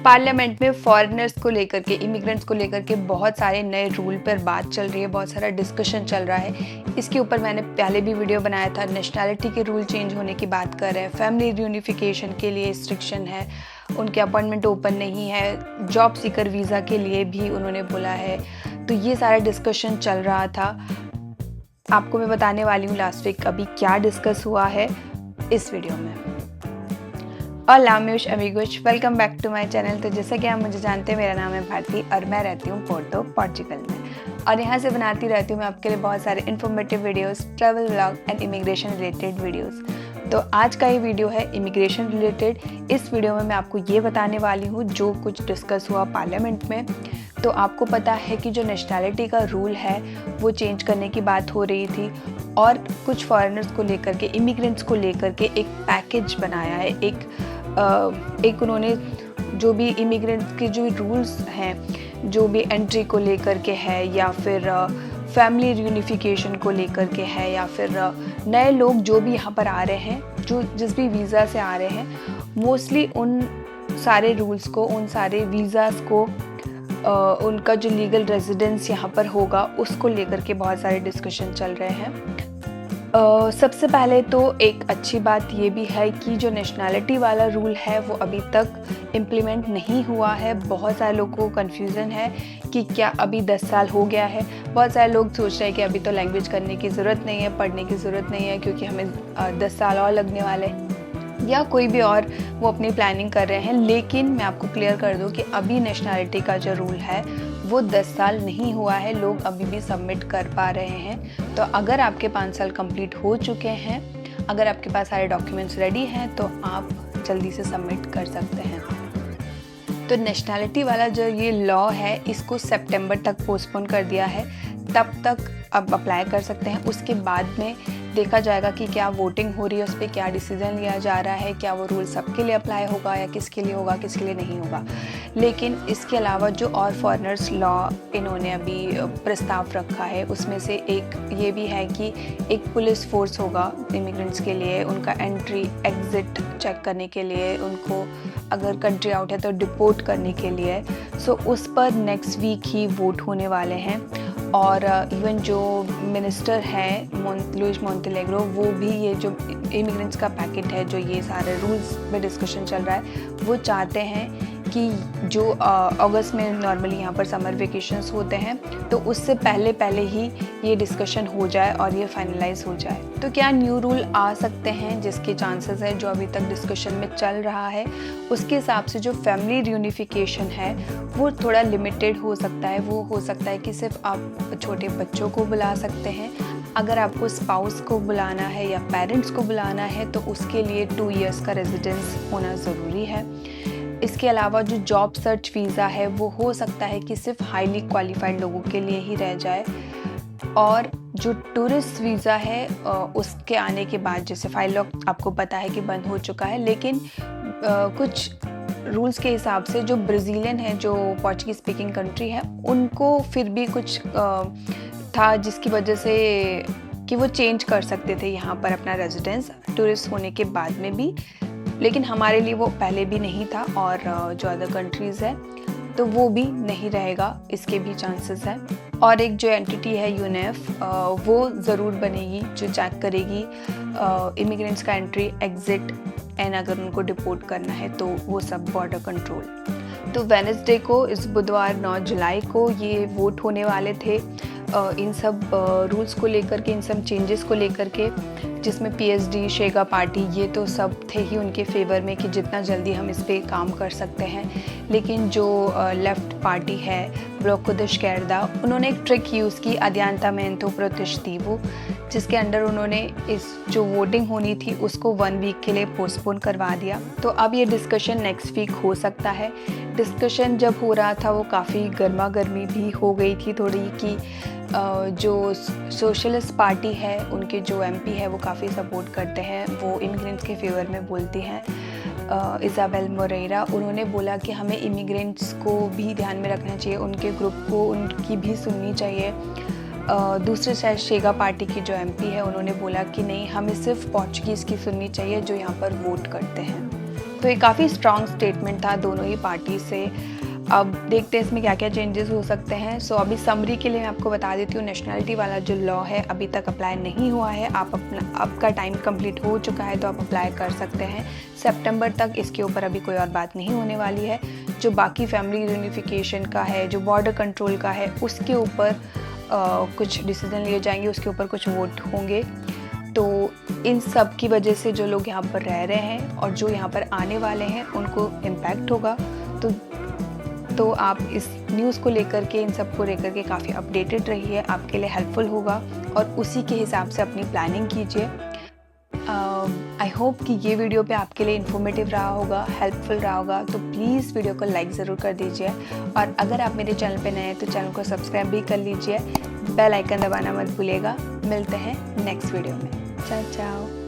Parliament में foreigners को लेकर के, इमिग्रेंट्स को लेकर के बहुत सारे नए रूल पर बात चल रही है, बहुत सारा डिस्कशन चल रहा है। इसके ऊपर मैंने पहले भी वीडियो बनाया था। नेशनैलिटी के रूल चेंज होने की बात कर रहे हैं, फैमिली रियूनिफिकेशन के लिए रिस्ट्रिक्शन है, उनके अपॉइंटमेंट ओपन नहीं है, जॉब सीकर वीज़ा के लिए भी उन्होंने बोला है। तो ये सारा डिस्कशन चल रहा था। आपको मैं बताने वाली हूँ लास्ट वीक अभी क्या डिस्कस हुआ है इस वीडियो में। Hola amigos, welcome back to my channel. तो जैसा कि आप मुझे जानते हैं, मेरा नाम है भारती और मैं रहती हूँ पोर्टो, पोर्चुगल में, और यहाँ से बनाती रहती हूँ मैं आपके लिए बहुत सारे informative videos, travel vlog and immigration related videos. तो आज का ये वीडियो है इमिग्रेशन रिलेटेड। इस वीडियो में मैं आपको ये बताने वाली हूँ जो कुछ डिस्कस हुआ पार्लियामेंट में। तो आपको पता है कि जो नेशनैलिटी का रूल है वो चेंज करने की बात हो रही थी, और कुछ फॉरेनर्स को लेकर के, इमिग्रेंट्स को लेकर के एक पैकेज बनाया है। एक उन्होंने जो भी इमिग्रेंट्स के जो रूल्स हैं, जो भी एंट्री को लेकर के है, या फिर फैमिली रियूनिफिकेशन को लेकर के है, या फिर नए लोग जो भी यहाँ पर आ रहे हैं, जो जिस भी वीज़ा से आ रहे हैं, मोस्टली उन सारे रूल्स को, उन सारे वीज़ास को, उनका जो लीगल रेजिडेंस यहाँ पर होगा उसको लेकर के बहुत सारे डिस्कशन चल रहे हैं। सबसे पहले तो एक अच्छी बात ये भी है कि जो नेशनैलिटी वाला रूल है वो अभी तक इम्प्लीमेंट नहीं हुआ है। बहुत सारे लोगों को कन्फ्यूज़न है कि क्या अभी 10 साल हो गया है। बहुत सारे लोग सोच रहे हैं कि अभी तो लैंग्वेज करने की ज़रूरत नहीं है, पढ़ने की ज़रूरत नहीं है, क्योंकि हमें 10 साल और लगने वाले हैं, या कोई भी और वो अपनी प्लानिंग कर रहे हैं। लेकिन मैं आपको क्लियर कर दूं कि अभी नेशनैलिटी का जो रूल है वो 10 साल नहीं हुआ है, लोग अभी भी सबमिट कर पा रहे हैं। तो अगर आपके 5 साल कंप्लीट हो चुके हैं, अगर आपके पास सारे डॉक्यूमेंट्स रेडी हैं, तो आप जल्दी से सबमिट कर सकते हैं। तो नेशनैलिटी वाला जो ये लॉ है इसको सितंबर तक पोस्टपोन कर दिया है, तब तक आप अप्लाई कर सकते हैं। उसके बाद में देखा जाएगा कि क्या वोटिंग हो रही है, उस पर क्या डिसीजन लिया जा रहा है, क्या वो रूल सबके लिए अप्लाई होगा या किसके लिए होगा, किसके लिए नहीं होगा। लेकिन इसके अलावा जो और फॉरेनर्स लॉ इन्होंने अभी प्रस्ताव रखा है, उसमें से एक ये भी है कि एक पुलिस फोर्स होगा इमिग्रेंट्स के लिए, उनका एंट्री एग्ज़िट चेक करने के लिए, उनको अगर कंट्री आउट है तो डिपोर्ट करने के लिए। सो उस पर नेक्स्ट वीक ही वोट होने वाले हैं। और इवन जो मिनिस्टर हैं लुइस मोंटेनेग्रो, वो भी ये जो इमिग्रेंट्स का पैकेट है, जो ये सारे रूल्स पे डिस्कशन चल रहा है, वो चाहते हैं कि जो अगस्त में नॉर्मली यहाँ पर समर वेकेशंस होते हैं, तो उससे पहले ही ये डिस्कशन हो जाए और ये फाइनलाइज हो जाए। तो क्या न्यू रूल आ सकते हैं, जिसके चांसेस है, जो अभी तक डिस्कशन में चल रहा है उसके हिसाब से जो फैमिली रियूनिफिकेशन है वो थोड़ा लिमिटेड हो सकता है। वो हो सकता है कि सिर्फ आप छोटे बच्चों को बुला सकते हैं। अगर आपको स्पाउस को बुलाना है या पेरेंट्स को बुलाना है तो उसके लिए 2 इयर्स का रेजिडेंस होना ज़रूरी है। इसके अलावा जो जॉब सर्च वीज़ा है वो हो सकता है कि सिर्फ हाईली क्वालिफाइड लोगों के लिए ही रह जाए, और जो टूरिस्ट वीज़ा है उसके आने के बाद, जैसे फाइल लॉक आपको पता है कि बंद हो चुका है, लेकिन कुछ रूल्स के हिसाब से जो ब्राज़ीलियन है, जो पोर्चुगीज स्पीकिंग कंट्री है, उनको फिर भी कुछ था जिसकी वजह से कि वो चेंज कर सकते थे यहाँ पर अपना रेजिडेंस टूरिस्ट होने के बाद में भी। लेकिन हमारे लिए वो पहले भी नहीं था, और जो अदर कंट्रीज़ है तो वो भी नहीं रहेगा, इसके भी चांसेस हैं। और एक जो एंटिटी है यूनेफ, वो ज़रूर बनेगी जो चेक करेगी इमिग्रेंट्स का एंट्री एग्ज़िट, एंड अगर उनको डिपोर्ट करना है तो वो सब बॉर्डर कंट्रोल। तो वेडनेसडे को, इस बुधवार 9 जुलाई को ये वोट होने वाले थे इन सब रूल्स को लेकर के, इन सब चेंजेस को लेकर के, जिसमें पीएसडी, शेगा पार्टी, ये तो सब थे ही उनके फेवर में कि जितना जल्दी हम इस पे काम कर सकते हैं। लेकिन जो लेफ़्ट पार्टी है, ब्लॉको द एस्केर्दा, उन्होंने एक ट्रिक यूज़ की, अडियांतामेंतो प्रोटेस्टिवो, जिसके अंडर उन्होंने इस जो वोटिंग होनी थी उसको 1 वीक के लिए पोस्टपोन करवा दिया। तो अब ये डिस्कशन नेक्स्ट वीक हो सकता है। डिस्कशन जब हो रहा था वो काफ़ी गर्मा गर्मी भी हो गई थी थोड़ी, कि जो सोशलिस्ट पार्टी है उनके जो एमपी है वो काफ़ी सपोर्ट करते हैं, वो इमिग्रेंट्स के फेवर में बोलती हैं। इज़ाबेल मोरेरा, उन्होंने बोला कि हमें इमिग्रेंट्स को भी ध्यान में रखना चाहिए, उनके ग्रुप को, उनकी भी सुननी चाहिए। दूसरे साइड शेगा पार्टी की जो एमपी है, उन्होंने बोला कि नहीं, हमें सिर्फ पोर्चुगीज़ की सुननी चाहिए जो यहाँ पर वोट करते हैं। तो ये काफ़ी स्ट्रॉन्ग स्टेटमेंट था दोनों ही पार्टी से। अब देखते हैं इसमें क्या क्या चेंजेस हो सकते हैं। सो अभी समरी के लिए मैं आपको बता देती हूँ, नेशनलिटी वाला जो लॉ है अभी तक अप्लाई नहीं हुआ है। आपका टाइम कंप्लीट हो चुका है तो आप अप्लाई कर सकते हैं सितंबर तक। इसके ऊपर अभी कोई और बात नहीं होने वाली है। जो बाकी फैमिली यूनिफिकेशन का है, जो बॉर्डर कंट्रोल का है, उसके ऊपर कुछ डिसीजन लिए जाएंगे, उसके ऊपर कुछ वोट होंगे। तो इन सब की वजह से जो लोग यहाँ पर रह रहे हैं और जो यहाँ पर आने वाले हैं उनको इम्पैक्ट होगा। तो आप इस न्यूज़ को लेकर के, इन सब को लेकर के काफ़ी अपडेटेड रहिए, आपके लिए हेल्पफुल होगा और उसी के हिसाब से अपनी प्लानिंग कीजिए। आई होप कि ये वीडियो पे आपके लिए इन्फॉर्मेटिव रहा होगा, हेल्पफुल रहा होगा। तो प्लीज़ वीडियो को लाइक ज़रूर कर दीजिए और अगर आप मेरे चैनल पे नए हैं तो चैनल को सब्सक्राइब भी कर लीजिए। बेल आइकन दबाना मत भूलिएगा। मिलते हैं नेक्स्ट वीडियो में। चाओ चाओ।